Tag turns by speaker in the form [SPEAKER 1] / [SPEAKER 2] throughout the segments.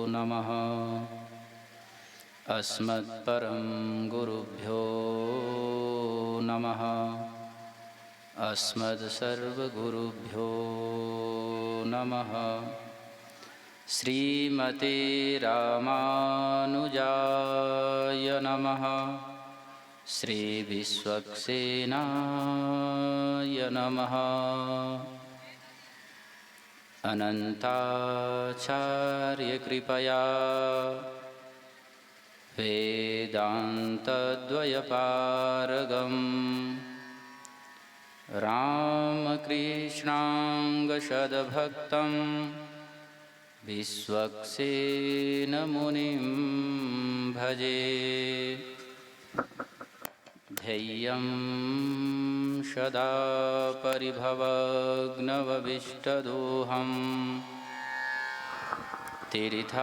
[SPEAKER 1] नमः। अस्मत्परं गुरुभ्यो नमः। अस्मत्सर्वगुरुभ्यो नमः। श्रीमते रामानुजाय नमः। श्रीविश्वक्सेनाय नमः। अनन्ताचार्यकृपया वेदान्तद्वयपारगं रामकृष्णाङ्गशद्भक्तं विश्वक्सेनमुनिं भजे। ध्येयं सदा परिभवग्नवविष्टदोहं तीर्थास्पदं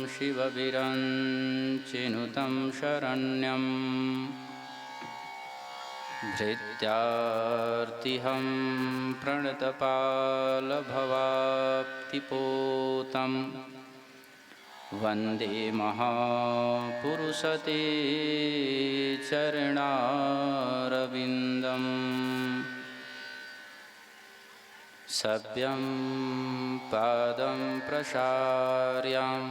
[SPEAKER 1] शिवविरञ्चिनुतं शरण्यं भृत्यार्तिहं प्रणतपालभवाप्तिपोतं वन्दे महापुरुषते चरणारविन्दम्। सभ्यं पादं प्रसार्यां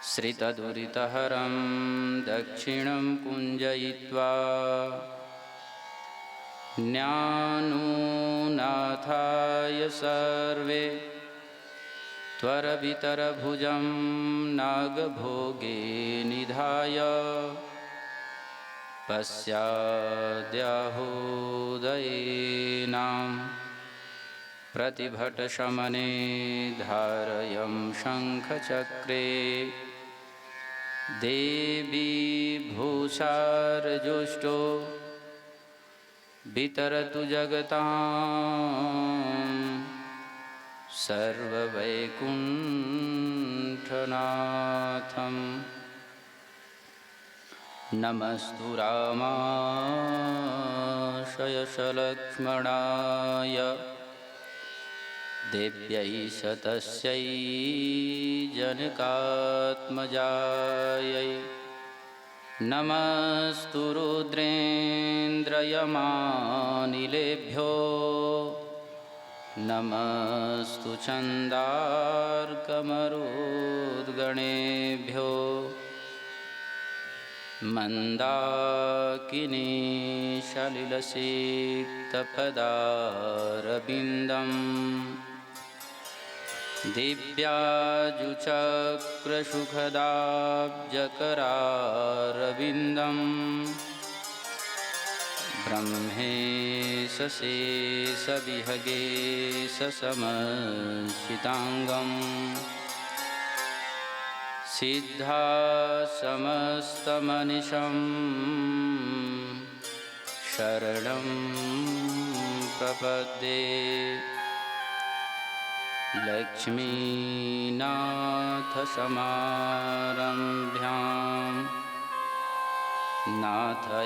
[SPEAKER 1] श्रितदुरितहरं दक्षिणं कुञ्जयित्वा ज्ञानोनाथाय सर्वे त्वरवितरभुजं नागभोगे निधाय पश्चाद्याहुदयेनां प्रतिभटशमने धारयं शङ्खचक्रे देवी भूषार्जुष्टो वितरतु जगतां सर्ववैकुण्ठनाथं। नमस्तु रामाय सलक्ष्मणाय देव्यै सतस्यै जनकात्मजायै। नमस्तु रुद्रेन्द्रयमानिलेभ्यो नमस्तु छन्दार्कमरुद्गणेभ्यो। मन्दाकिनी सलिलसिक्तपदारविन्दं दिव्याजुचक्रसुखदाब्जकरारविन्दं ब्रह्मेशशेषविहगेशसमर्चिताङ्गं सिद्धासमस्तमनिशं शरणं प्रपद्ये। लक्ष्मीनाथसमारम्भ्यां नाथयामुनिमध्यमाम्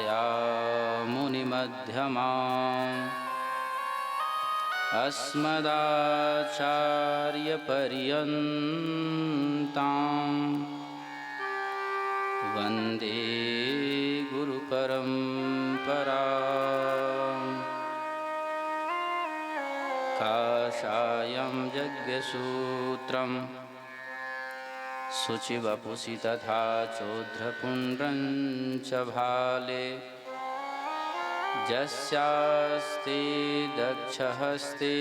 [SPEAKER 1] अस्मदाचार्यपर्यन्तां वन्दे गुरुपरम्पराम्। काषायं यज्ञसूत्रं शुचिवपुषि तथा चोद्रपुण्ड्रं च भाले यस्यास्ते दक्षहस्ते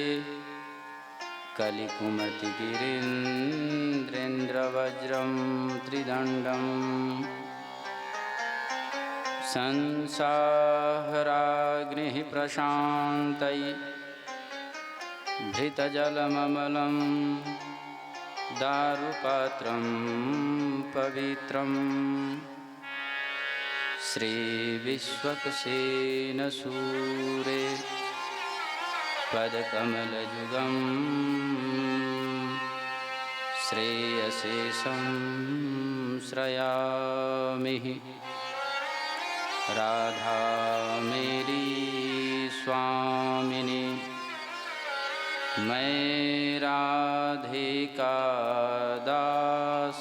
[SPEAKER 1] कलिकुमतिगिरीन्द्रेन्द्रवज्रं त्रिदण्डं संसाहराग्निः प्रशान्तै धृतजलममलं दारुपात्रं पवित्रं श्रीविश्वक्सेनसूरे पदकमलयुगं श्रेयसे संश्रयामि। राधा मेरी स्वामिनी मैं राधिका दास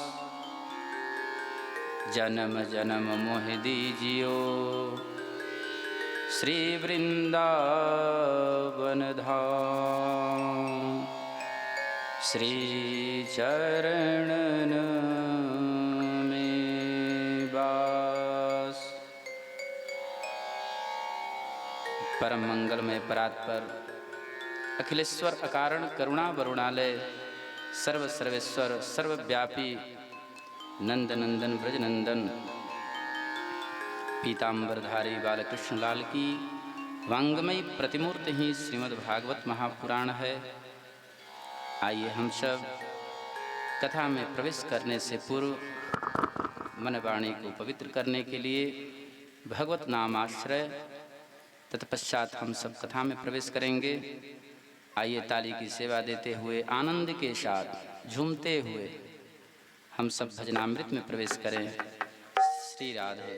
[SPEAKER 1] जन्म जन्म मोह दीजियो श्री वृंदावन धाम श्री चरणन में बास। परम मंगलमय परात्पर अखिलेश्वर अकारण करुणा वरुणालय सर्व सर्वेश्वर सर्वव्यापी नंदनंदन ब्रजनंदन पीताम्बरधारी बालकृष्ण लाल की वांगमयी प्रतिमूर्ति ही श्रीमद्भागवत महापुराण है। आइए हम सब कथा में प्रवेश करने से पूर्व मन वाणी को पवित्र करने के लिए भगवत नाम आश्रय तत्पश्चात हम सब कथा में प्रवेश करेंगे। आइए ताली की सेवा देते हुए आनंद के साथ झूमते हुए हम सब भजनामृत में प्रवेश करें। श्री राधे।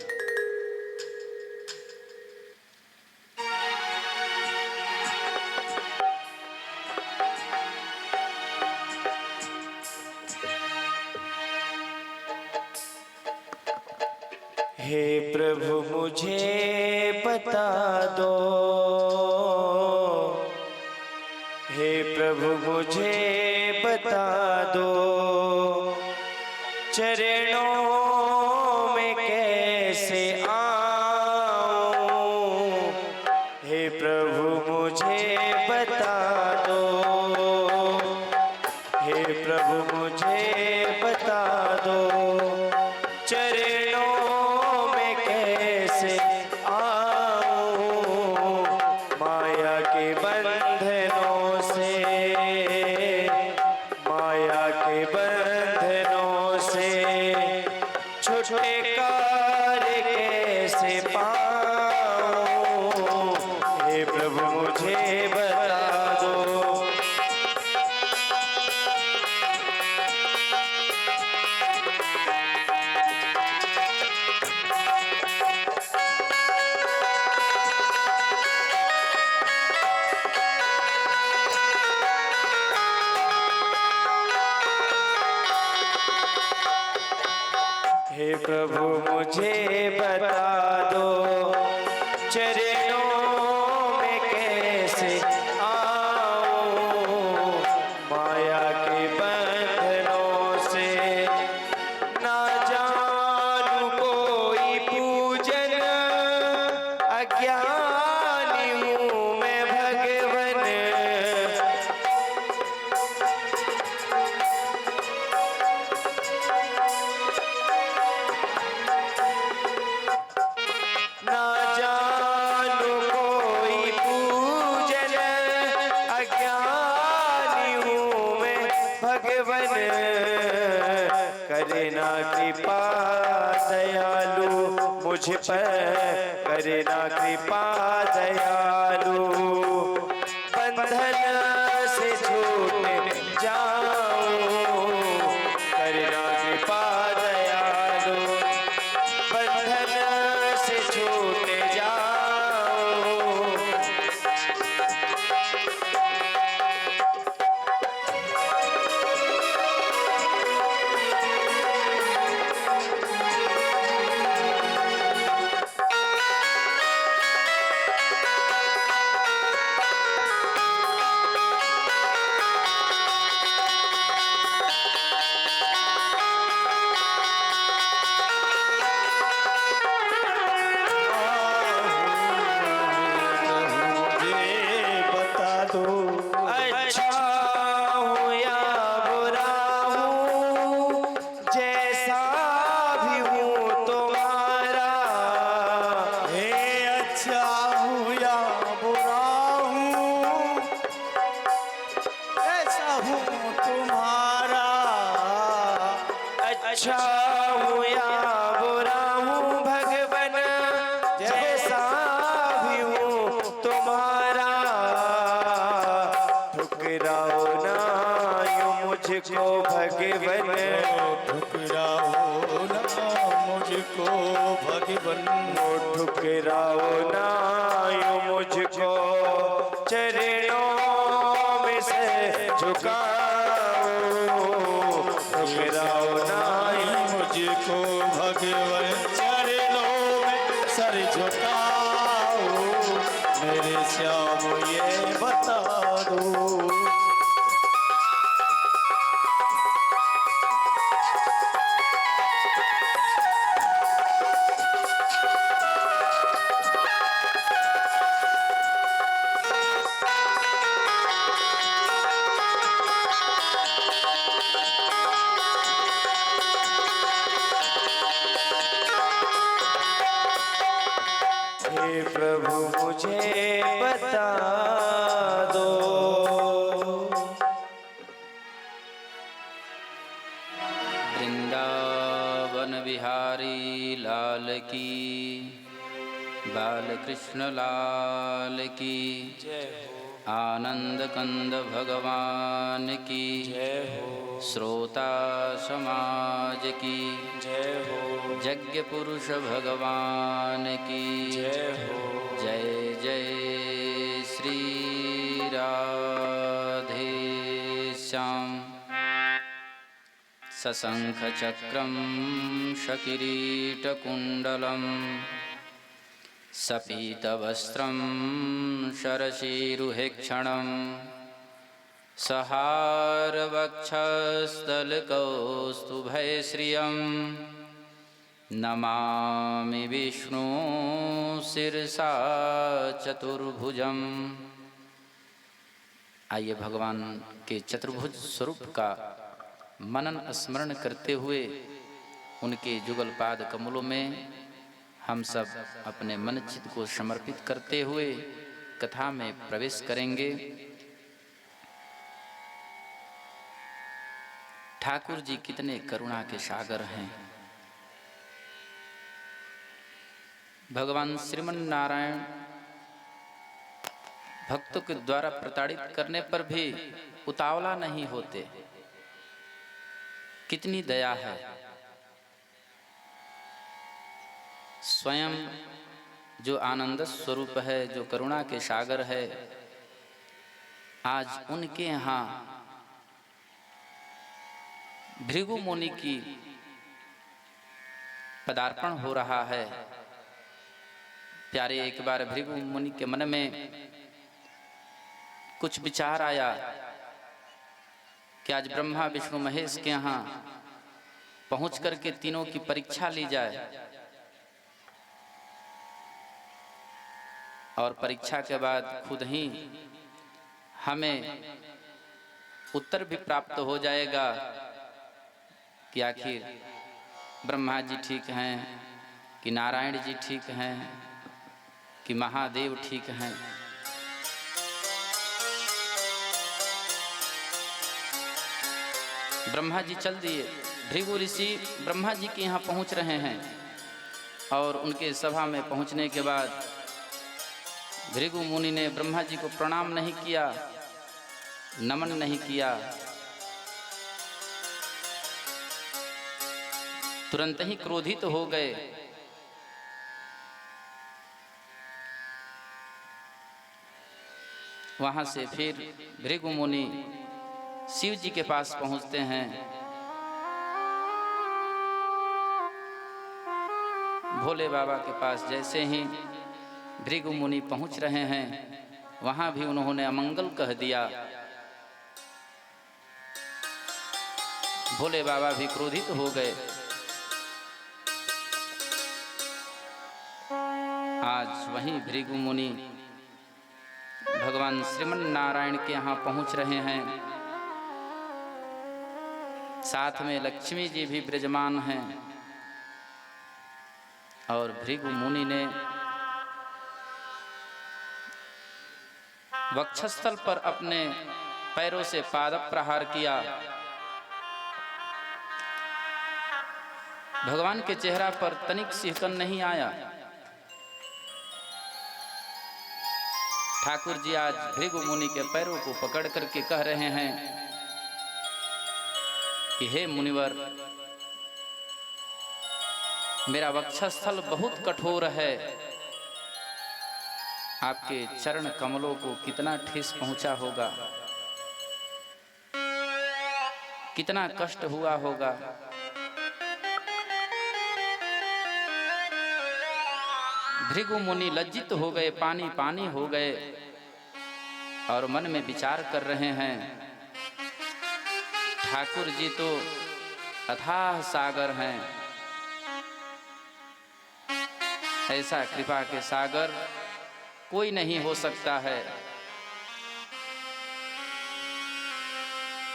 [SPEAKER 2] हे प्रभु मुझे बता दो, हे प्रभु मुझे बता दो, चरणों में कैसे आऊं। हे प्रभु मुझे बता दो, हे प्रभु मुझे बता दो, चरणों में कैसे आऊं। माया के बंधनों से, माया के बंधनों से छुटकारा कैसे पाऊं। हे प्रभु मुझे बता दो। हे प्रभु मुझे बता दो, चरणों में कैसे आऊं। माया के बंधनों से ना जानू कोई पूजन, अज्ञानी हूँ मैं भगवन। ना जानू कोई पूजन, अज्ञानी हूँ मैं भगवन। करे ना कृपा दयालु मुझ पर, करे ना कृपा दयालु, बंधन से छूट जाऊं। करे ना कृपा दयालु, बंधन से छूट जाऊं। अच्छा हूँ या बुरा हूँ, जैसा भी हूँ तुम्हारा। हे अच्छा हूँ या बुरा हूँ, ऐसा हूँ तुम्हारा। अच्छा हूँ या बुरा हूँ भगवन, जैसा भी हूँ तुम्हारा। ठुकराओ ना यूं मुझको भगवन,
[SPEAKER 3] ठुकराओ ना मुझको भगवन।
[SPEAKER 2] ठुकराओ ना यूं मुझको, चरणों में से झुकाओ ठुकराओ नाई
[SPEAKER 3] मुझको भगवन चरणों में सर झुकाओ मेरे श्याम ये बता दो।
[SPEAKER 2] हे प्रभु मुझे बता दो।
[SPEAKER 1] वृंदावन बिहारी लाल की, बालकृष्ण लाल की, आनंद कंद भगवान की, श्रोता समाज की, यज्ञ पुरुष भगवान की जय जय श्री राधे श्याम। सशंख चक्रम शकिरीटकुंडलम सपीतवस्त्रं शरशिरुहेक्षणं सहारवक्षस्थलकौस्तुभैश्रियं नमामि विष्णु शिरसा चतुर्भुजं। आइए भगवान के चतुर्भुज स्वरूप का मनन स्मरण करते हुए उनके जुगल पाद कमलों में हम सब अपने मन चित्त को समर्पित करते हुए कथा में प्रवेश करेंगे। ठाकुर जी कितने करुणा के सागर हैं। भगवान श्रीमन नारायण भक्तों के द्वारा प्रताड़ित करने पर भी उतावला नहीं होते। कितनी दया है। स्वयं जो आनंद स्वरूप है, जो करुणा के सागर है, आज उनके यहाँ भृगु मुनि की पदार्पण हो रहा है। प्यारे, एक बार भृगु मुनि के मन में कुछ विचार आया कि आज ब्रह्मा विष्णु महेश के यहाँ पहुँच करके तीनों की परीक्षा ली जाए और परीक्षा के बाद खुद ही हमें उत्तर भी प्राप्त हो जाएगा कि आखिर ब्रह्मा जी ठीक हैं कि नारायण जी ठीक हैं कि महादेव ठीक हैं। ब्रह्मा जी चल दिए। भृगु ऋषि ब्रह्मा जी के यहाँ पहुँच रहे हैं और उनके सभा में पहुँचने के बाद भृगु मुनि ने ब्रह्मा जी को प्रणाम नहीं किया, नमन नहीं किया। तुरंत ही क्रोधित हो गए। वहां से फिर भृगु मुनि शिव जी के पास पहुंचते हैं। भोले बाबा के पास जैसे ही भृगु मुनि पहुंच रहे हैं, वहां भी उन्होंने अमंगल कह दिया। भोले बाबा भी क्रोधित हो गए। आज वहीं भृगु मुनि भगवान श्रीमन नारायण के यहाँ पहुंच रहे हैं। साथ में लक्ष्मी जी भी विराजमान हैं और भृगु मुनि ने वक्षस्थल पर अपने पैरों से पाद प्रहार किया। भगवान के चेहरा पर तनिक सिहकन नहीं आया। ठाकुर जी आज भृगु मुनि के पैरों को पकड़ करके कह रहे हैं कि हे मुनिवर, मेरा वक्षस्थल बहुत कठोर है। आपके चरण कमलों को कितना ठेस पहुंचा होगा। कितना कष्ट हुआ होगा। भृगु मुनि लज्जित हो गए, पानी पानी हो गए और मन में विचार कर रहे हैं, ठाकुर जी तो अथाह सागर हैं, ऐसा कृपा के सागर कोई नहीं हो सकता है।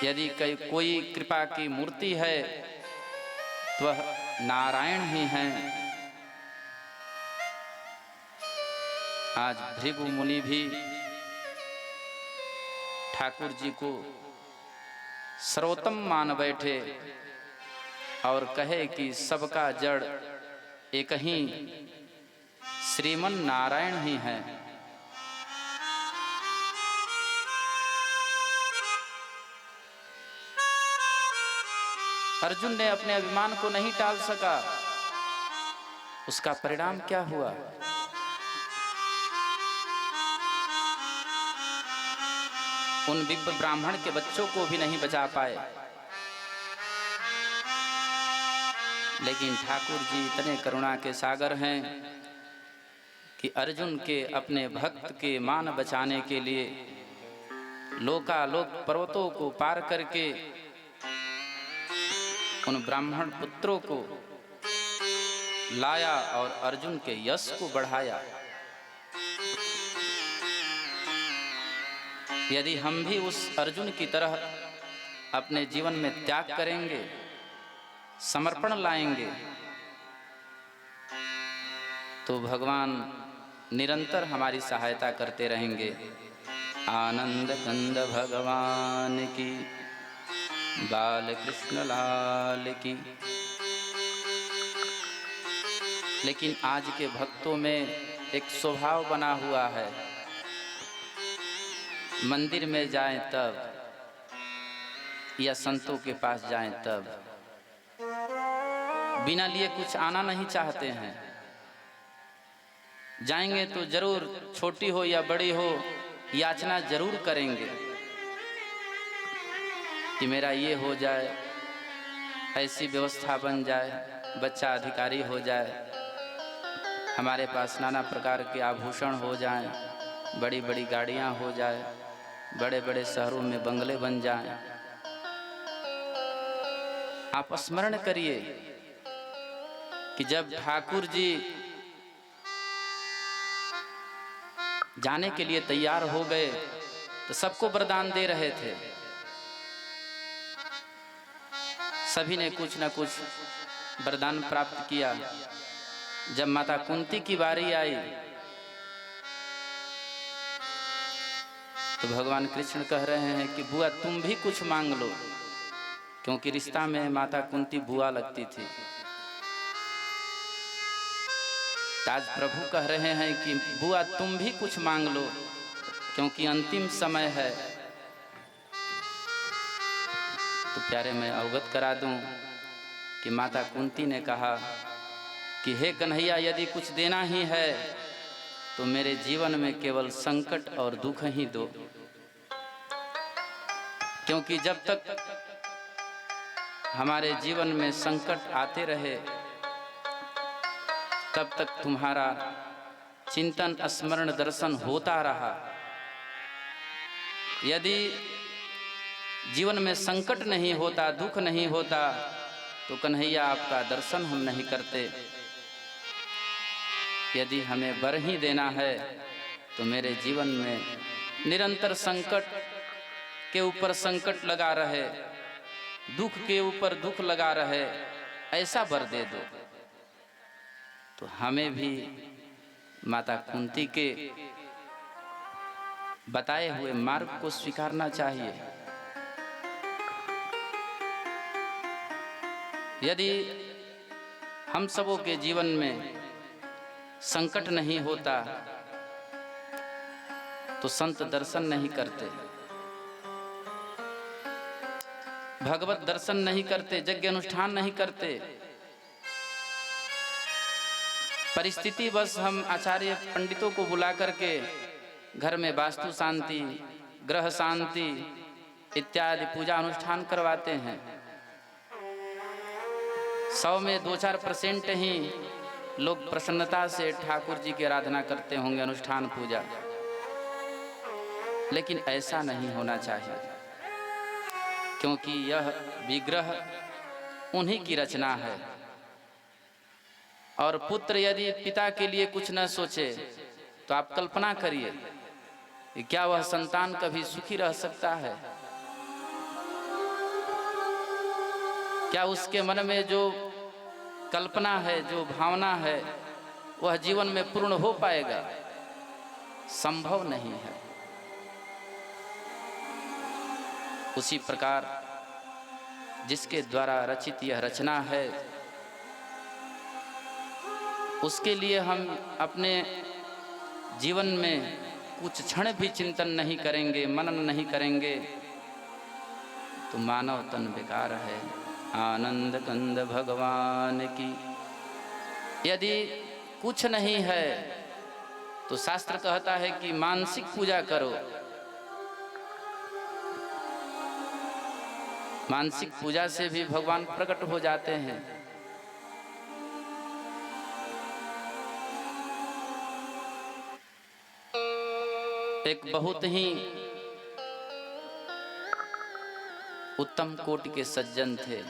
[SPEAKER 1] यदि कोई कृपा की मूर्ति है तो वह नारायण ही हैं। आज भृगु मुनि भी ठाकुर जी को सर्वोत्तम मान बैठे और कहे कि सबका जड़ एक ही श्रीमन नारायण ही है। अर्जुन ने अपने अभिमान को नहीं टाल सका। उसका परिणाम क्या हुआ? उन विप्र ब्राह्मण के बच्चों को भी नहीं बचा पाए। लेकिन ठाकुर जी इतने करुणा के सागर हैं कि अर्जुन के अपने भक्त के मान बचाने के लिए लोकालोक पर्वतों को पार करके उन ब्राह्मण पुत्रों को लाया और अर्जुन के यश को बढ़ाया। यदि हम भी उस अर्जुन की तरह अपने जीवन में त्याग करेंगे, समर्पण लाएंगे, तो भगवान निरंतर हमारी सहायता करते रहेंगे। आनंद कंद भगवान की, बाल कृष्ण लाल की। लेकिन आज के भक्तों में एक स्वभाव बना हुआ है, मंदिर में जाएं तब या संतों के पास जाएं तब बिना लिए कुछ आना नहीं चाहते हैं। जाएंगे तो जरूर, छोटी हो या बड़ी हो, याचना जरूर करेंगे कि मेरा ये हो जाए, ऐसी व्यवस्था बन जाए, बच्चा अधिकारी हो जाए, हमारे पास नाना प्रकार के आभूषण हो जाएं, बड़ी बड़ी गाड़ियां हो जाए, बड़े बड़े शहरों में बंगले बन जाएं। आप स्मरण करिए कि जब ठाकुर जी जाने के लिए तैयार हो गए तो सबको वरदान दे रहे थे। सभी ने कुछ न कुछ वरदान प्राप्त किया। जब माता कुंती की बारी आई तो भगवान कृष्ण कह रहे हैं कि बुआ तुम भी कुछ मांग लो, क्योंकि रिश्ता में माता कुंती बुआ लगती थी। आज प्रभु कह रहे हैं कि बुआ तुम भी कुछ मांग लो, क्योंकि अंतिम समय है। तो प्यारे मैं अवगत करा दूं कि माता कुंती ने कहा कि हे कन्हैया, यदि कुछ देना ही है तो मेरे जीवन में केवल संकट और दुख ही दो, क्योंकि जब तक हमारे जीवन में संकट आते रहे तब तक तुम्हारा चिंतन, स्मरण, दर्शन होता रहा। यदि जीवन में संकट नहीं होता, दुख नहीं होता, तो कन्हैया आपका दर्शन हम नहीं करते। यदि हमें वर ही देना है तो मेरे जीवन में निरंतर संकट के ऊपर संकट लगा रहे, दुख के ऊपर दुख लगा रहे, ऐसा वर दे दो। तो हमें भी माता कुंती के बताए हुए मार्ग को स्वीकारना चाहिए। यदि हम सबों के जीवन में संकट नहीं होता तो संत दर्शन नहीं करते, भगवत दर्शन नहीं करते, यज्ञ अनुष्ठान नहीं करते। परिस्थिति बस हम आचार्य पंडितों को बुला करके घर में वास्तु शांति, ग्रह शांति इत्यादि पूजा अनुष्ठान करवाते हैं। 100 में 2-4% ही लोग प्रसन्नता से ठाकुर जी की आराधना करते होंगे, अनुष्ठान पूजा। लेकिन ऐसा नहीं होना चाहिए, क्योंकि यह विग्रह उन्हीं की रचना है। और पुत्र यदि पिता के लिए कुछ न सोचे तो आप कल्पना करिए कि क्या वह संतान कभी सुखी रह सकता है? क्या उसके मन में जो कल्पना है, जो भावना है, वह जीवन में पूर्ण हो पाएगा? संभव नहीं है। उसी प्रकार जिसके द्वारा रचित यह रचना है, उसके लिए हम अपने जीवन में कुछ क्षण भी चिंतन नहीं करेंगे, मनन नहीं करेंगे, तो मानव तन बेकार है। आनंद कंद भगवान की। यदि कुछ नहीं है तो शास्त्र कहता है कि मानसिक पूजा करो। मानसिक पूजा से भी भगवान प्रकट हो जाते हैं। एक बहुत ही उत्तम कोटि के सज्जन थे,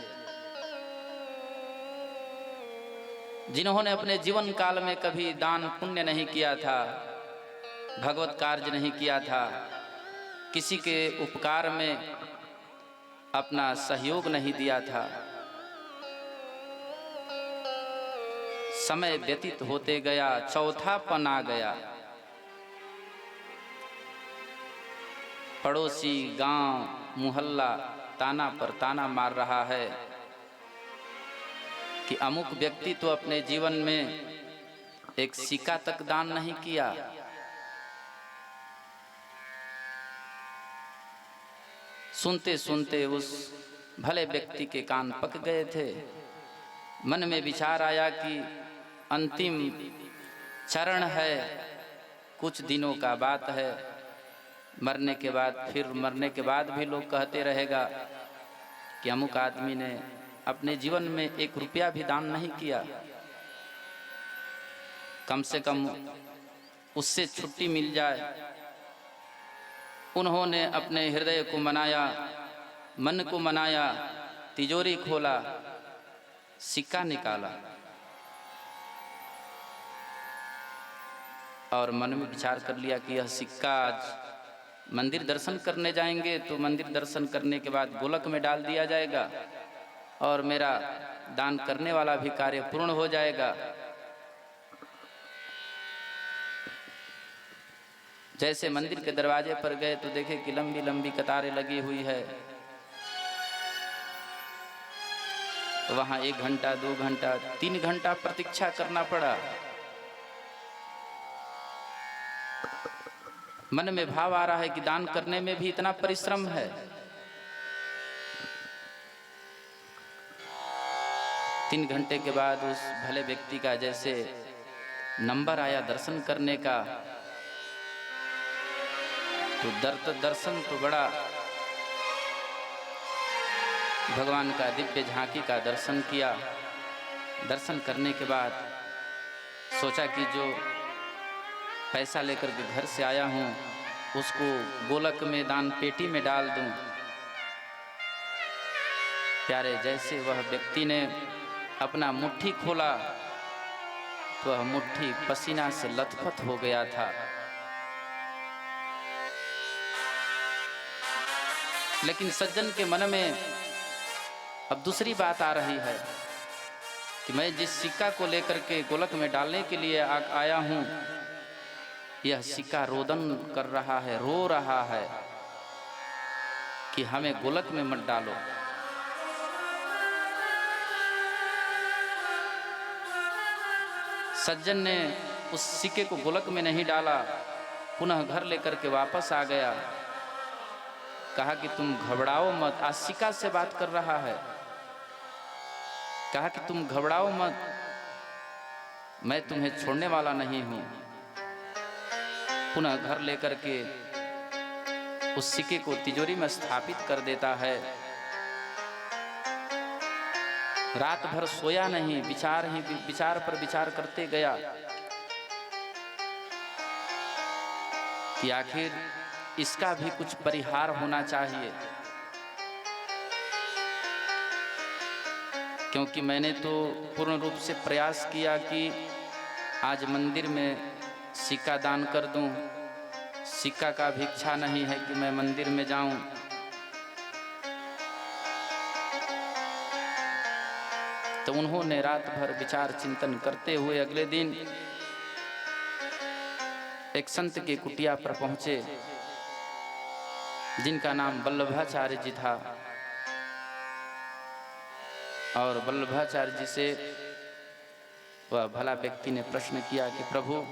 [SPEAKER 1] जिन्होंने अपने जीवन काल में कभी दान पुण्य नहीं किया था, भगवत कार्य नहीं किया था, किसी के उपकार में अपना सहयोग नहीं दिया था। समय व्यतीत होते गया, चौथापन आ गया। पड़ोसी, गांव, मुहल्ला ताना पर ताना मार रहा है कि अमुक व्यक्ति तो अपने जीवन में एक सिक्का तक दान नहीं किया। सुनते सुनते उस भले व्यक्ति के कान पक गए थे। मन में विचार आया कि अंतिम चरण है, कुछ दिनों का बात है, मरने के बाद, फिर मरने के बाद भी लोग कहते रहेगा कि अमुक आदमी ने अपने जीवन में 1 रुपया भी दान नहीं किया। कम से कम उससे छुट्टी मिल जाए। उन्होंने अपने हृदय को मनाया, मन को मनाया, तिजोरी खोला, सिक्का निकाला और मन में विचार कर लिया कि यह सिक्का आज मंदिर दर्शन करने जाएंगे तो मंदिर दर्शन करने के बाद गोलक में डाल दिया जाएगा और मेरा दान करने वाला भी कार्य पूर्ण हो जाएगा। जैसे मंदिर के दरवाजे पर गए तो देखे कि लंबी लंबी कतारें लगी हुई है। वहां 1 घंटा, 2 घंटा, 3 घंटा प्रतीक्षा करना पड़ा। मन में भाव आ रहा है कि दान करने में भी इतना परिश्रम है। तीन घंटे के बाद उस भले व्यक्ति का जैसे नंबर आया दर्शन करने का, तो दर्शन तो बड़ा भगवान का दिव्य झांकी का दर्शन किया। दर्शन करने के बाद सोचा कि जो पैसा लेकर के घर से आया हूँ उसको गोलक में, दान पेटी में डाल दूं। प्यारे, जैसे वह व्यक्ति ने अपना मुट्ठी खोला तो वह मुट्ठी पसीना से लथपथ हो गया था। लेकिन सज्जन के मन में अब दूसरी बात आ रही है कि मैं जिस सिक्का को लेकर के गोलक में डालने के लिए आया हूँ, यह सिक्का रोदन कर रहा है, रो रहा है कि हमें गोलक में मत डालो। सज्जन ने उस सिक्के को गोलक में नहीं डाला, पुनः घर लेकर के वापस आ गया। कहा कि तुम घबराओ मत, आज सिक्का से बात कर रहा है। कहा कि तुम घबराओ मत, मैं तुम्हें छोड़ने वाला नहीं हूं। पुनः घर लेकर के उस सिक्के को तिजोरी में स्थापित कर देता है। रात भर सोया नहीं, विचार पर विचार करते गया कि आखिर इसका भी कुछ परिहार होना चाहिए, क्योंकि मैंने तो पूर्ण रूप से प्रयास किया कि आज मंदिर में सिक्का दान कर दूं। सिक्का का भी इच्छा नहीं है कि मैं मंदिर में जाऊं। तो उन्होंने रात भर विचार चिंतन करते हुए अगले दिन एक संत के कुटिया पर पहुंचे, जिनका नाम वल्लभाचार्य जी था। और वल्लभाचार्य जी से वह भला व्यक्ति ने प्रश्न किया कि प्रभु,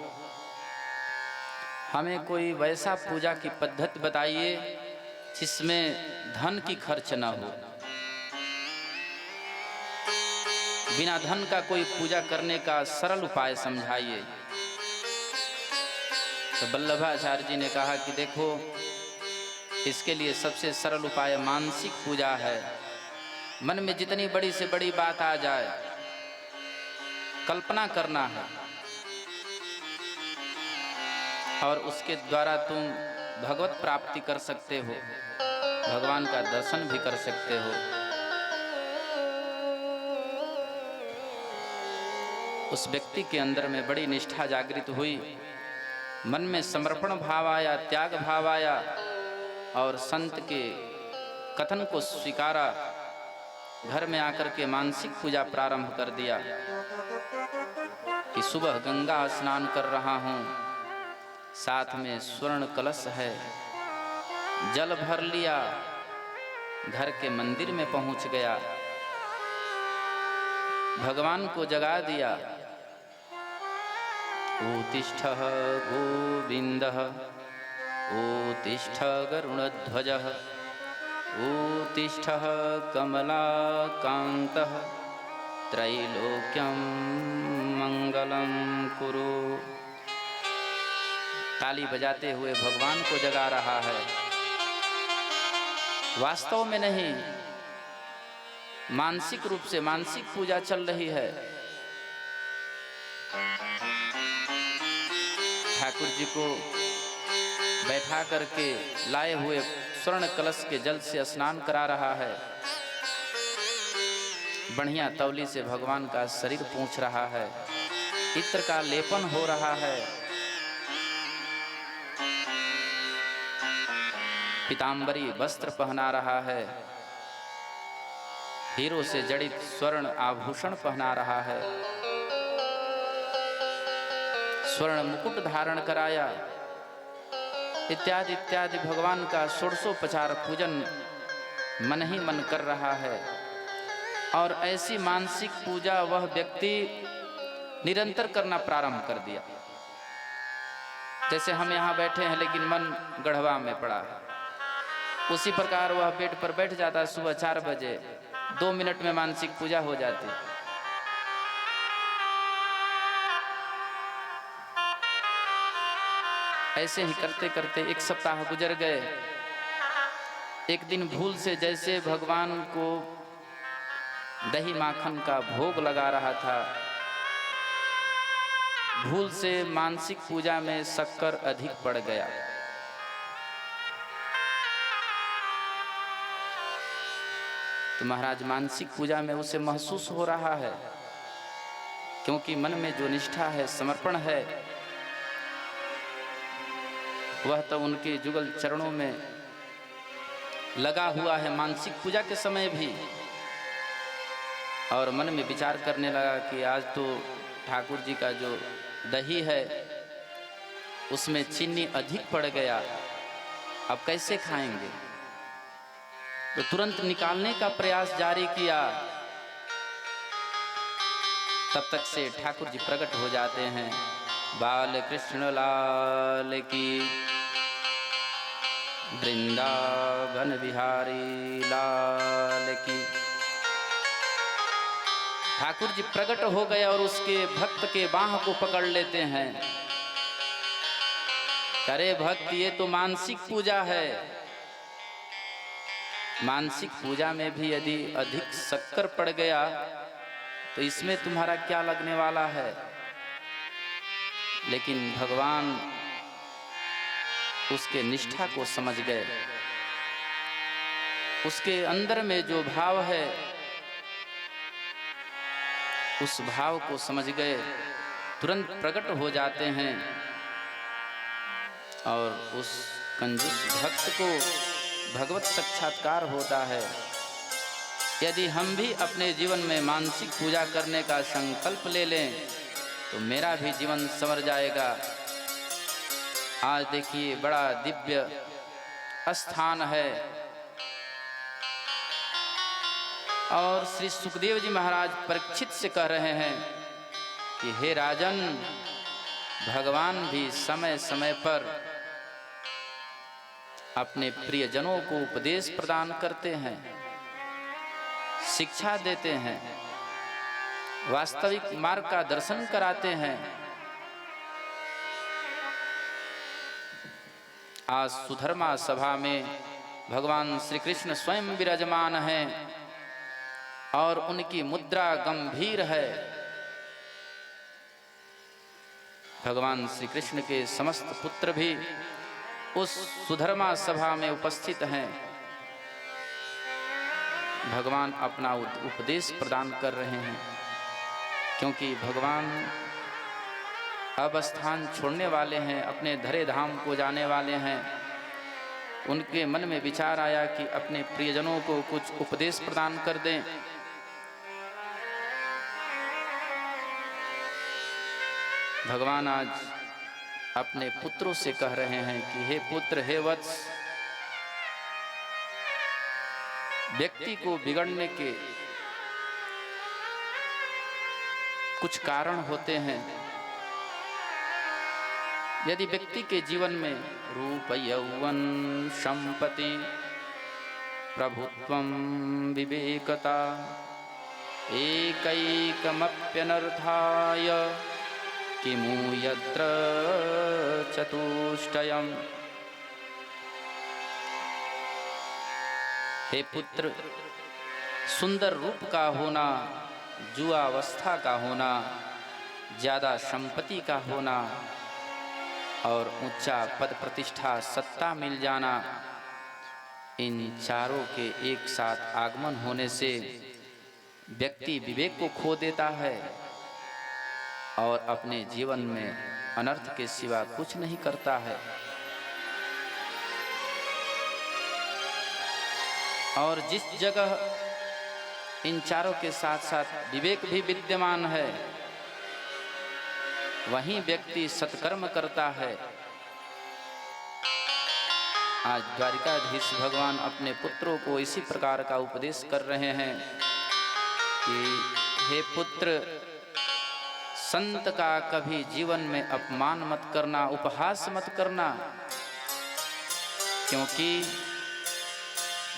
[SPEAKER 1] हमें कोई वैसा पूजा की पद्धति बताइए जिसमें धन की खर्च न हो, बिना धन का कोई पूजा करने का सरल उपाय समझाइए। तो वल्लभाचार्य जी ने कहा कि देखो, इसके लिए सबसे सरल उपाय मानसिक पूजा है। मन में जितनी बड़ी से बड़ी बात आ जाए, कल्पना करना है और उसके द्वारा तुम भगवत प्राप्ति कर सकते हो, भगवान का दर्शन भी कर सकते हो। उस व्यक्ति के अंदर में बड़ी निष्ठा जागृत हुई, मन में समर्पण भाव आया, त्याग भाव आया और संत के कथन को स्वीकारा। घर में आकर के मानसिक पूजा प्रारंभ कर दिया कि सुबह गंगा स्नान कर रहा हूँ, साथ में स्वर्ण कलश है, जल भर लिया, घर के मंदिर में पहुँच गया, भगवान को जगा दिया। उत्तिष्ठः गोविन्दः, उत्तिष्ठ गरुडध्वजः, उत्तिष्ठः कमलाकान्तः, त्रैलोक्यं मंगलं कुरु। ताली बजाते हुए भगवान को जगा रहा है, वास्तव में नहीं, मानसिक रूप से मानसिक पूजा चल रही है। ठाकुर जी को बैठा करके लाए हुए स्वर्ण कलश के जल से स्नान करा रहा है, बढ़िया तौली से भगवान का शरीर पोंछ रहा है, इत्र का लेपन हो रहा है, पीतांबरी वस्त्र पहना रहा है, हीरो से जड़ित स्वर्ण आभूषण पहना रहा है, स्वर्ण मुकुट धारण कराया, इत्यादि इत्यादि भगवान का षोडशोपचार पूजन मन ही मन कर रहा है। और ऐसी मानसिक पूजा वह व्यक्ति निरंतर करना प्रारंभ कर दिया। जैसे हम यहाँ बैठे हैं लेकिन मन गढ़वा में पड़ा है, उसी प्रकार वह बेड पर बैठ जाता है सुबह 4 बजे, 2 मिनट में मानसिक पूजा हो जाती। ऐसे ही करते करते 1 सप्ताह गुजर गए। एक दिन भूल से जैसे भगवान को दही माखन का भोग लगा रहा था, भूल से मानसिक पूजा में शक्कर अधिक पड़ गया। तो महाराज मानसिक पूजा में उसे महसूस हो रहा है, क्योंकि मन में जो निष्ठा है, समर्पण है, वह तो उनके जुगल चरणों में लगा हुआ है मानसिक पूजा के समय भी। और मन में विचार करने लगा कि आज तो ठाकुर जी का जो दही है उसमें चीनी अधिक पड़ गया, अब कैसे खाएंगे। तो तुरंत निकालने का प्रयास जारी किया। तब तक से ठाकुर जी प्रकट हो जाते हैं। बाल कृष्ण लाल की, वृंदावन बिहारी लाल की। ठाकुर जी प्रकट हो गए और उसके भक्त के बाह को पकड़ लेते हैं। अरे भक्त, ये तो मानसिक पूजा है, मानसिक पूजा में भी यदि अधिक शक्कर पड़ गया तो इसमें तुम्हारा क्या लगने वाला है। लेकिन भगवान उसके निष्ठा को समझ गए, उसके अंदर में जो भाव है उस भाव को समझ गए, तुरंत प्रकट हो जाते हैं और उस कंजूस भक्त को भगवत साक्षात्कार होता है। यदि हम भी अपने जीवन में मानसिक पूजा करने का संकल्प ले लें तो मेरा भी जीवन संवर जाएगा। आज देखिए बड़ा दिव्य स्थान है और श्री सुखदेव जी महाराज परीक्षित से कह रहे हैं कि हे राजन, भगवान भी समय समय पर अपने प्रियजनों को उपदेश प्रदान करते हैं, शिक्षा देते हैं, वास्तविक मार्ग का दर्शन कराते हैं। आज सुधर्मा सभा में भगवान श्री कृष्ण स्वयं विराजमान हैं और उनकी मुद्रा गंभीर है। भगवान श्री कृष्ण के समस्त पुत्र भी उस सुधर्मा सभा में उपस्थित हैं। भगवान अपना उपदेश प्रदान कर रहे हैं, क्योंकि भगवान अब स्थान छोड़ने वाले हैं, अपने धरे धाम को जाने वाले हैं। उनके मन में विचार आया कि अपने प्रियजनों को कुछ उपदेश प्रदान कर दें। भगवान आज अपने पुत्रों से कह रहे हैं कि हे पुत्र, हे वत्स, व्यक्ति को बिगड़ने के कुछ कारण होते हैं। यदि व्यक्ति के जीवन में रूप, यौवन, संपत्ति, प्रभुत्वं, विवेकता एकैकमप्यनर्थाय किमु यत्र चतुष्टयम्। हे पुत्र, सुंदर रूप का होना, जुआवस्था का होना, ज्यादा संपत्ति का होना और ऊंचा पद प्रतिष्ठा, सत्ता मिल जाना, इन चारों के एक साथ आगमन होने से व्यक्ति विवेक को खो देता है और अपने जीवन में अनर्थ के सिवा कुछ नहीं करता है। और जिस जगह इन चारों के साथ साथ विवेक भी विद्यमान है, वहीं व्यक्ति सत्कर्म करता है। आज द्वारिकाधीश भगवान अपने पुत्रों को इसी प्रकार का उपदेश कर रहे हैं कि हे पुत्र, संत का कभी जीवन में अपमान मत करना, उपहास मत करना, क्योंकि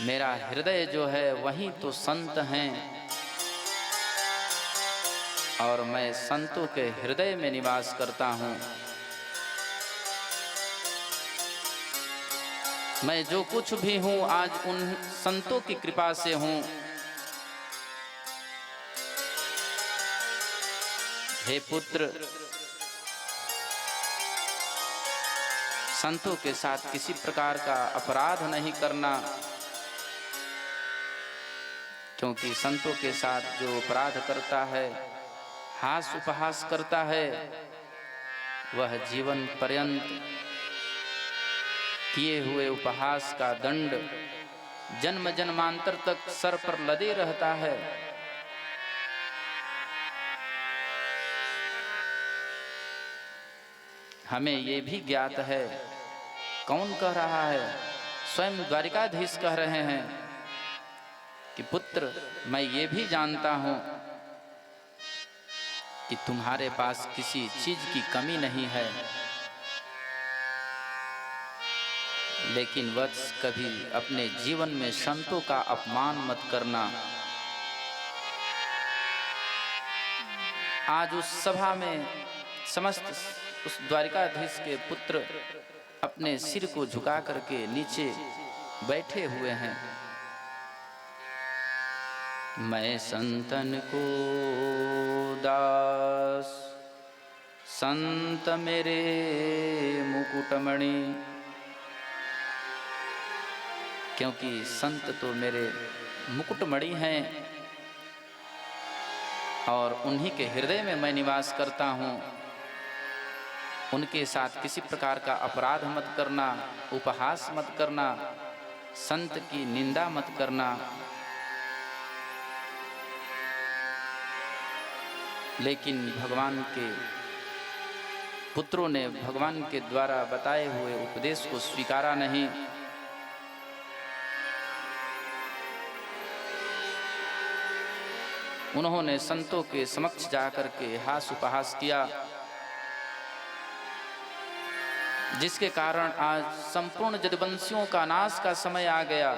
[SPEAKER 1] मेरा हृदय जो है वही तो संत हैं और मैं संतों के हृदय में निवास करता हूँ। मैं जो कुछ भी हूँ आज उन संतों की कृपा से हूँ। हे पुत्र, संतों के साथ किसी प्रकार का अपराध नहीं करना, क्योंकि संतों के साथ जो अपराध करता है, हास उपहास करता है, वह जीवन पर्यंत किए हुए उपहास का दंड जन्म जन्मांतर तक सर पर लदे रहता है। हमें ये भी ज्ञात है, कौन कह रहा है? स्वयं द्वारिकाधीश कह रहे हैं कि पुत्र, मैं ये भी जानता हूं कि तुम्हारे पास किसी चीज की कमी नहीं है, लेकिन वत्स, कभी अपने जीवन में संतों का अपमान मत करना। आज उस सभा में समस्त उस द्वारिकाधीश के पुत्र अपने सिर को झुका करके नीचे बैठे हुए हैं। मैं संतन को दास, संत मेरे मुकुटमणि। क्योंकि संत तो मेरे मुकुटमणि हैं और उन्हीं के हृदय में मैं निवास करता हूँ। उनके साथ किसी प्रकार का अपराध मत करना, उपहास मत करना, संत की निंदा मत करना। लेकिन भगवान के पुत्रों ने भगवान के द्वारा बताए हुए उपदेश को स्वीकारा नहीं। उन्होंने संतों के समक्ष जाकर के हास उपहास किया, जिसके कारण आज संपूर्ण जदवंशियों का नाश का समय आ गया।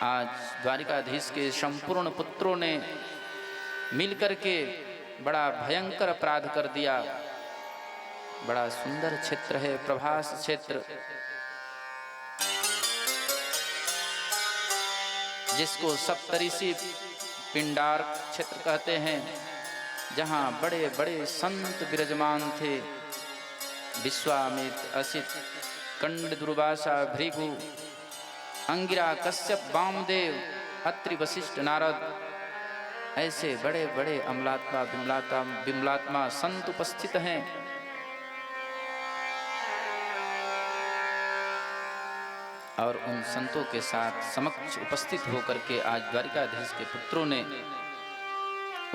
[SPEAKER 1] आज द्वारिकाधीश के संपूर्ण पुत्रों ने मिलकर के बड़ा भयंकर अपराध कर दिया। बड़ा सुंदर क्षेत्र है प्रभास क्षेत्र, जिसको सप्तऋषि पिंडार क्षेत्र कहते हैं, जहाँ बड़े बड़े संत विराजमान थे। विश्वामित्र, असित, कंड, दुर्वासा, भृगु, अंगिरा, कश्यप, वामदेव, अत्रि, वशिष्ठ, नारद, ऐसे बड़े बड़े अमलात्मा विमलात्मा संत उपस्थित हैं। और उन संतों के साथ समक्ष उपस्थित होकर के आज द्वारिकाधीश के पुत्रों ने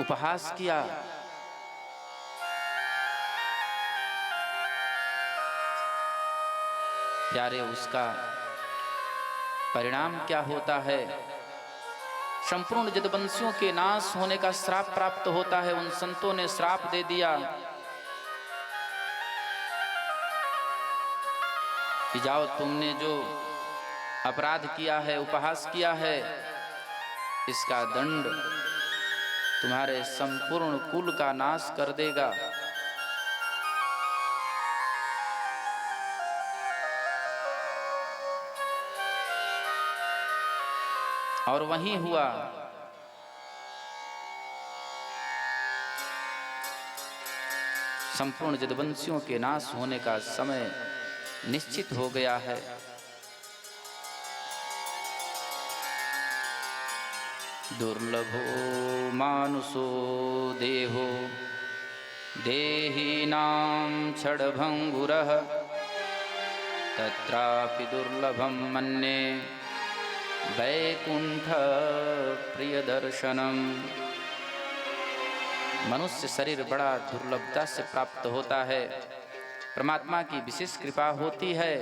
[SPEAKER 1] उपहास किया। प्यारे, उसका परिणाम क्या होता है? संपूर्ण जदवंशियों के नाश होने का श्राप प्राप्त होता है। उन संतों ने श्राप दे दिया कि जाओ, तुमने जो अपराध किया है, उपहास किया है, इसका दंड तुम्हारे संपूर्ण कुल का नाश कर देगा। और वहीं हुआ। संपूर्ण जदवंशियों के नाश होने का समय निश्चित हो गया है। दुर्लभो मानुषो देहो देहिनां क्षणभंगुरः तत्रापि दुर्लभं मन्ये वैकुंठ प्रिय दर्शनम। मनुष्य शरीर बड़ा दुर्लभता से प्राप्त होता है। परमात्मा की विशेष कृपा होती है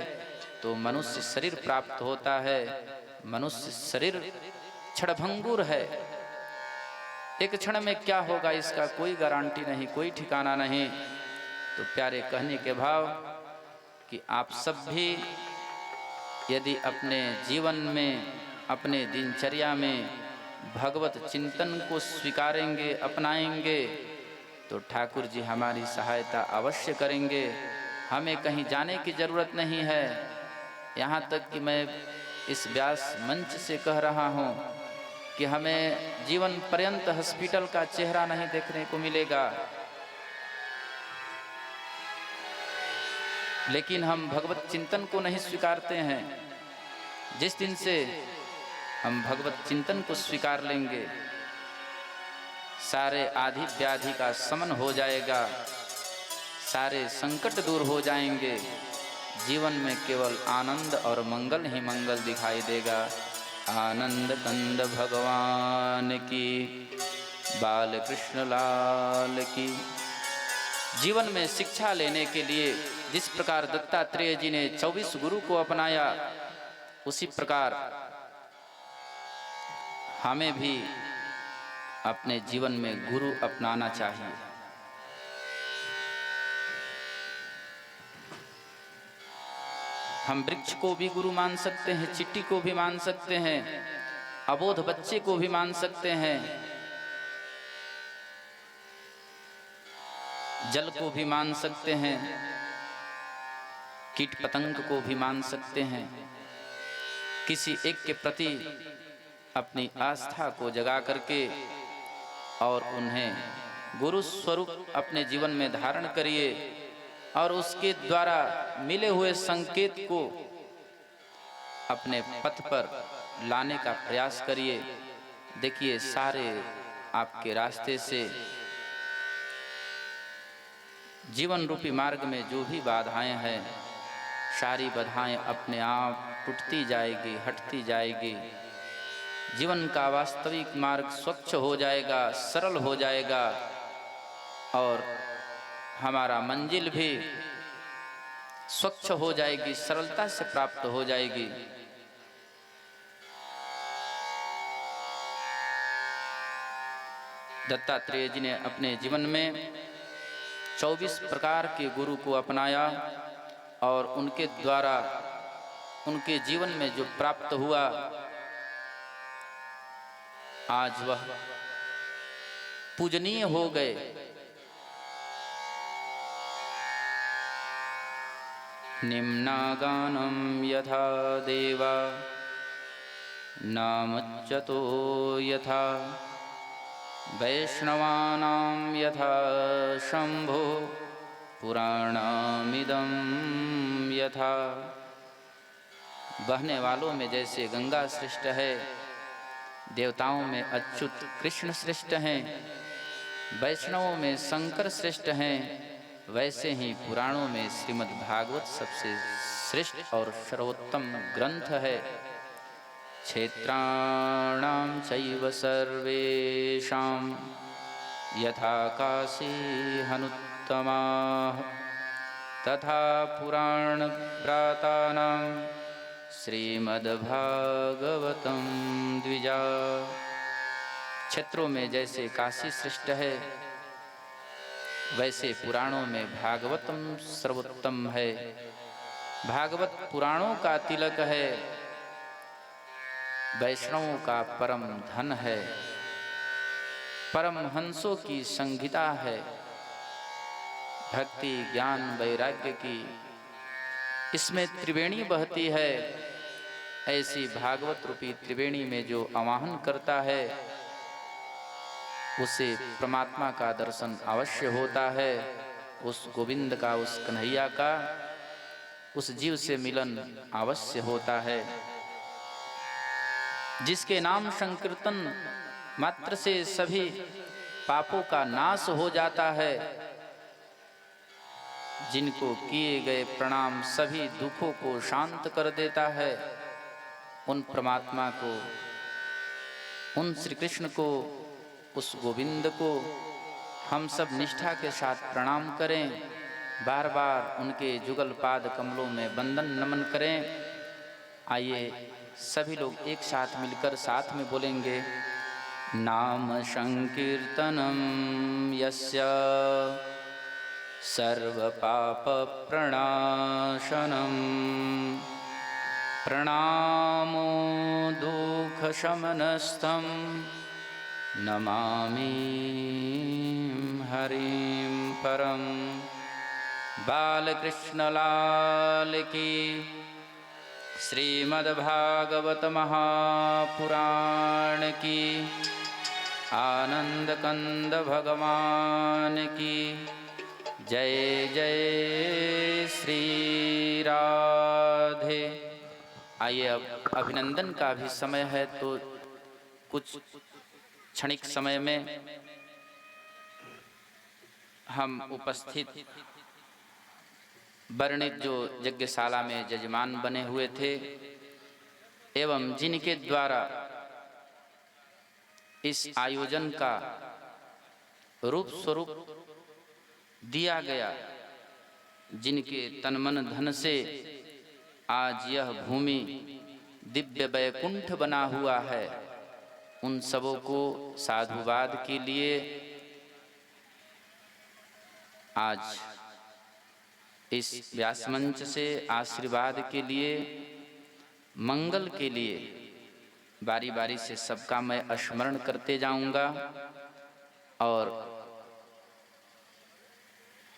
[SPEAKER 1] तो मनुष्य शरीर प्राप्त होता है। मनुष्य शरीर क्षणभंगुर है। एक क्षण में क्या होगा इसका कोई गारंटी नहीं, कोई ठिकाना नहीं। तो प्यारे, कहने के भाव कि आप सब भी यदि अपने जीवन में, अपने दिनचर्या में भगवत चिंतन को स्वीकारेंगे, अपनाएंगे, तो ठाकुर जी हमारी सहायता अवश्य करेंगे। हमें कहीं जाने की जरूरत नहीं है। यहाँ तक कि मैं इस व्यास मंच से कह रहा हूँ कि हमें जीवन पर्यंत हॉस्पिटल का चेहरा नहीं देखने को मिलेगा, लेकिन हम भगवत चिंतन को नहीं स्वीकारते हैं। जिस दिन से हम भगवत चिंतन को स्वीकार लेंगे, सारे आदि व्याधि का शमन हो जाएगा, सारे संकट दूर हो जाएंगे। जीवन में केवल आनंद और मंगल ही मंगल दिखाई देगा। आनंद कंद भगवान की, बाल कृष्ण लाल की। जीवन में शिक्षा लेने के लिए जिस प्रकार दत्तात्रेय जी ने 24 गुरु को अपनाया, उसी प्रकार हमें भी अपने जीवन में गुरु अपनाना चाहिए। हम वृक्ष को भी गुरु मान सकते हैं, चिट्टी को भी मान सकते हैं, अबोध बच्चे को भी मान सकते हैं, जल को भी मान सकते हैं, कीट पतंग को भी मान सकते हैं। किसी एक के प्रति अपनी आस्था को जगा करके और उन्हें गुरु स्वरूप अपने जीवन में धारण करिए और उसके द्वारा मिले हुए संकेत को अपने पथ पर लाने का प्रयास करिए। देखिए, सारे आपके रास्ते से जीवन रूपी मार्ग में जो भी बाधाएं हैं, सारी बाधाएं अपने आप टूटती जाएगी, हटती जाएगी। जीवन का वास्तविक मार्ग स्वच्छ हो जाएगा, सरल हो जाएगा और हमारा मंजिल भी स्वच्छ हो जाएगी, सरलता से प्राप्त हो जाएगी। दत्तात्रेय जी ने अपने जीवन में 24 प्रकार के गुरु को अपनाया और उनके द्वारा उनके जीवन में जो प्राप्त हुआ, आज वह पूजनीय हो गए। निम्नागानं यथा देवा नामच्यतो यथा वैष्णवानां यथा शंभो पुराणामिदं यथा। बहने वालों में जैसे गंगा श्रेष्ठ है, देवताओं में अच्युत कृष्ण श्रेष्ठ हैं, वैष्णवों में शंकर श्रेष्ठ हैं, वैसे ही पुराणों में श्रीमद् भागवत सबसे श्रेष्ठ और सर्वोत्तम ग्रंथ है। क्षेत्राणां चैव सर्वेषां यथा काशी हनुत्तमाः तथा पुराण प्रातानां श्रीमद्भागवतं द्विजा। क्षेत्रों में जैसे काशी श्रेष्ठ है, वैसे पुराणों में भागवतम सर्वोत्तम है। भागवत पुराणों का तिलक है, वैष्णवों का परम धन है, परमहंसों की संगीता है। भक्ति, ज्ञान, वैराग्य की इसमें त्रिवेणी बहती है। ऐसी भागवत रूपी त्रिवेणी में जो आवाहन करता है, उसे परमात्मा का दर्शन अवश्य होता है। उस गोविंद का, उस कन्हैया का, उस जीव से मिलन अवश्य होता है। जिसके नाम संकीर्तन मात्र से सभी पापों का नाश हो जाता है, जिनको किए गए प्रणाम सभी दुखों को शांत कर देता है, उन परमात्मा को, उन श्री कृष्ण को, उस गोविंद को हम सब निष्ठा के साथ प्रणाम करें। बार बार उनके जुगल पाद कमलों में वंदन नमन करें। आइए सभी लोग एक साथ मिलकर साथ में बोलेंगे, नाम संकीर्तनम यस्य सर्व पाप प्रणाशनम प्रणामो दुख शमनस्थम नमामि हरिं परम। बालकृष्ण लाल की, श्रीमद्भागवत महापुराण की, आनंद कंद भगवान की जय जय श्री राधे। आइए अब अभिनंदन का भी समय है, तो कुछ क्षणिक समय में हम उपस्थित वर्णित जो यज्ञशाला में जजमान बने हुए थे एवं जिनके द्वारा इस आयोजन का रूप स्वरूप दिया गया, जिनके तन मन धन से आज यह भूमि दिव्य वैकुंठ बना हुआ है, उन सबों को साधुवाद के लिए आज इस व्यास मंच से आशीर्वाद के लिए, मंगल के लिए बारी बारी से सबका मैं स्मरण करते जाऊंगा और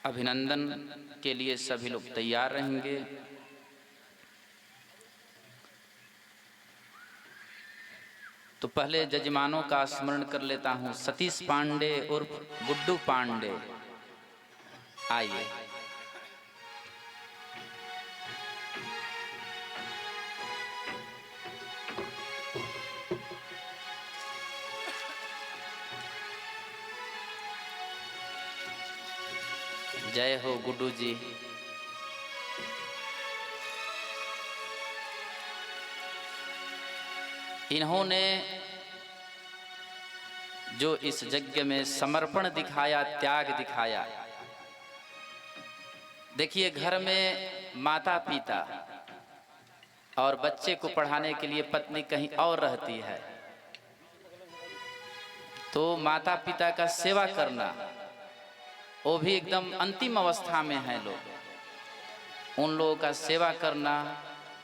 [SPEAKER 1] अभिनंदन के लिए सभी लोग तैयार रहेंगे। तो पहले जजमानों का स्मरण कर लेता हूं। सतीश पांडे उर्फ गुड्डू पांडे, आइए। जय हो गुड्डू जी। इन्होंने जो इस यज्ञ में समर्पण दिखाया, त्याग दिखाया। देखिए, घर में माता पिता और बच्चे को पढ़ाने के लिए पत्नी कहीं और रहती है, तो माता पिता का सेवा करना, वो भी एकदम अंतिम अवस्था में है लोग, उन लोगों का सेवा करना,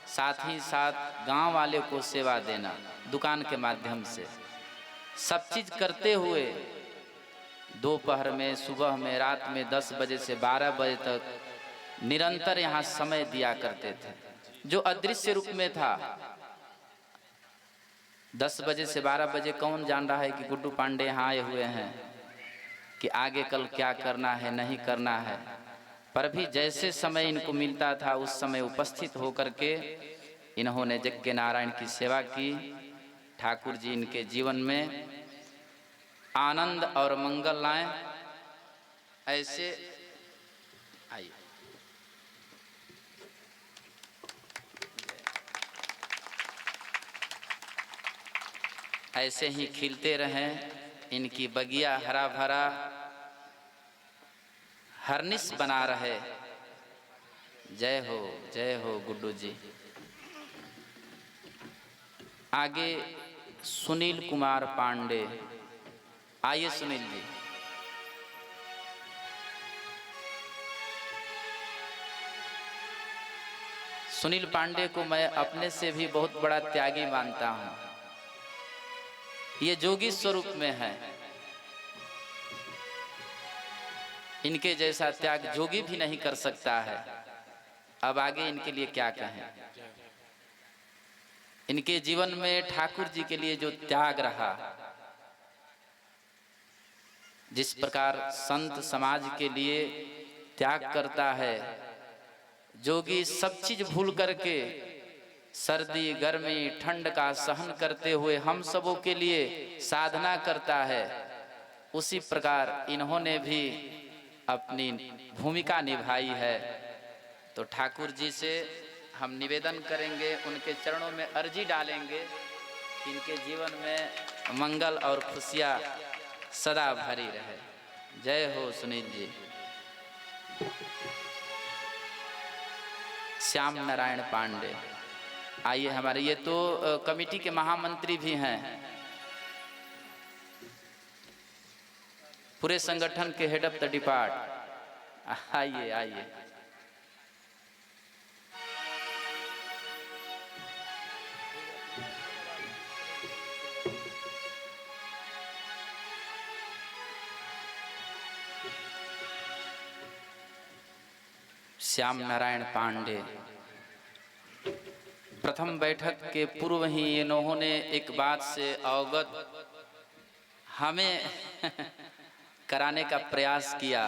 [SPEAKER 1] साथ ही साथ गांव वाले को सेवा देना, दुकान के माध्यम से सब चीज करते हुए दोपहर में, सुबह में, रात में 10 बजे से 12 बजे तक निरंतर यहाँ समय दिया करते थे, जो अदृश्य रूप में था। 10 बजे से 12 बजे कौन जान रहा है कि गुड्डू पांडे यहाँ आए हुए हैं, कि आगे कल क्या करना है, नहीं करना है। पर भी जैसे समय इनको मिलता था उस समय उपस्थित होकर के इन्होंने यज्ञ नारायण की सेवा की। ठाकुर जी इनके जीवन में आनंद और मंगल लाएं। ऐसे आइए, ऐसे ही खिलते रहें, इनकी बगिया हरा भरा हरनिश बना रहे। जय हो गुड्डू जी। आगे सुनील कुमार पांडे, आइए सुनील जी। सुनील पांडे को मैं अपने से भी बहुत बड़ा त्यागी मानता हूं। ये जोगी स्वरूप में है, इनके जैसा त्याग जोगी भी नहीं कर सकता है। अब आगे इनके लिए क्या कहें। इनके जीवन में ठाकुर जी के लिए जो त्याग रहा, जिस प्रकार संत समाज के लिए त्याग करता है, जोगी सब चीज भूल करके सर्दी गर्मी ठंड का सहन करते हुए हम सबों के लिए साधना करता है, उसी प्रकार इन्होंने भी अपनी भूमिका निभाई है। तो ठाकुर जी से हम निवेदन करेंगे, उनके चरणों में अर्जी डालेंगे कि इनके जीवन में मंगल और खुशियाँ सदा भरी रहे। जय हो सुनील जी। श्याम नारायण पांडे, आइए हमारे, ये तो कमेटी के महामंत्री भी हैं, पूरे संगठन के हेड ऑफ द डिपार्ट। आइए आइए। श्याम नारायण पांडे, प्रथम बैठक के पूर्व ही इन्होंने एक बात से अवगत हमें कराने का प्रयास किया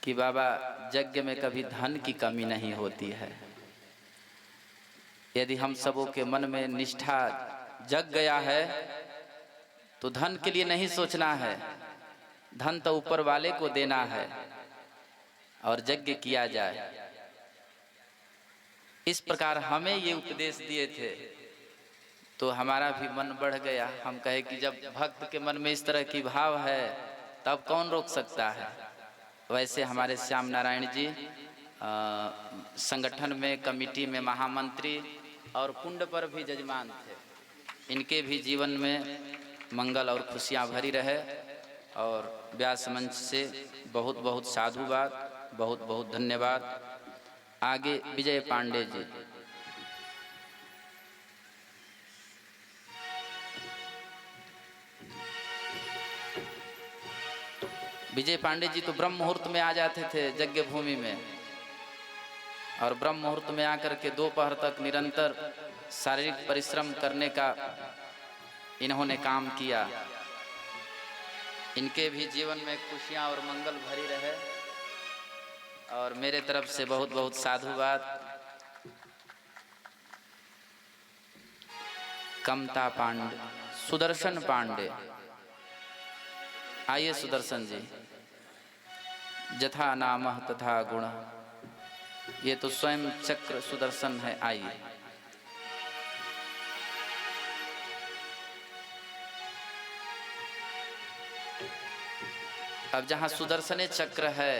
[SPEAKER 1] कि बाबा, यज्ञ में कभी धन की कमी नहीं होती है। यदि हम सबों के मन में निष्ठा जग गया है तो धन के लिए नहीं सोचना है, धन तो ऊपर वाले को देना है और यज्ञ किया जाए। इस प्रकार हमें ये उपदेश दिए थे, तो हमारा भी मन बढ़ गया। हम कहे कि जब भक्त के मन में इस तरह की भाव है तब कौन रोक सकता है। वैसे हमारे श्याम नारायण जी संगठन में, कमेटी में महामंत्री और कुंड पर भी जजमान थे। इनके भी जीवन में मंगल और खुशियाँ भरी रहे। और व्यास मंच से बहुत बहुत साधुवाद, बहुत बहुत धन्यवाद। आगे विजय पांडे जी। विजय पांडे जी तो ब्रह्म मुहूर्त में आ जाते थे यज्ञ भूमि में, और ब्रह्म मुहूर्त में आकर के दोपहर तक निरंतर शारीरिक परिश्रम करने का इन्होंने काम किया। इनके भी जीवन में खुशियाँ और मंगल भरी रहे। और मेरे तरफ से बहुत बहुत साधुवाद। कमता पांडे, सुदर्शन पांडे, आइए सुदर्शन जी। जथा नामः तथा गुण, ये तो स्वयं चक्र सुदर्शन है। आइए अब जहाँ सुदर्शने चक्र है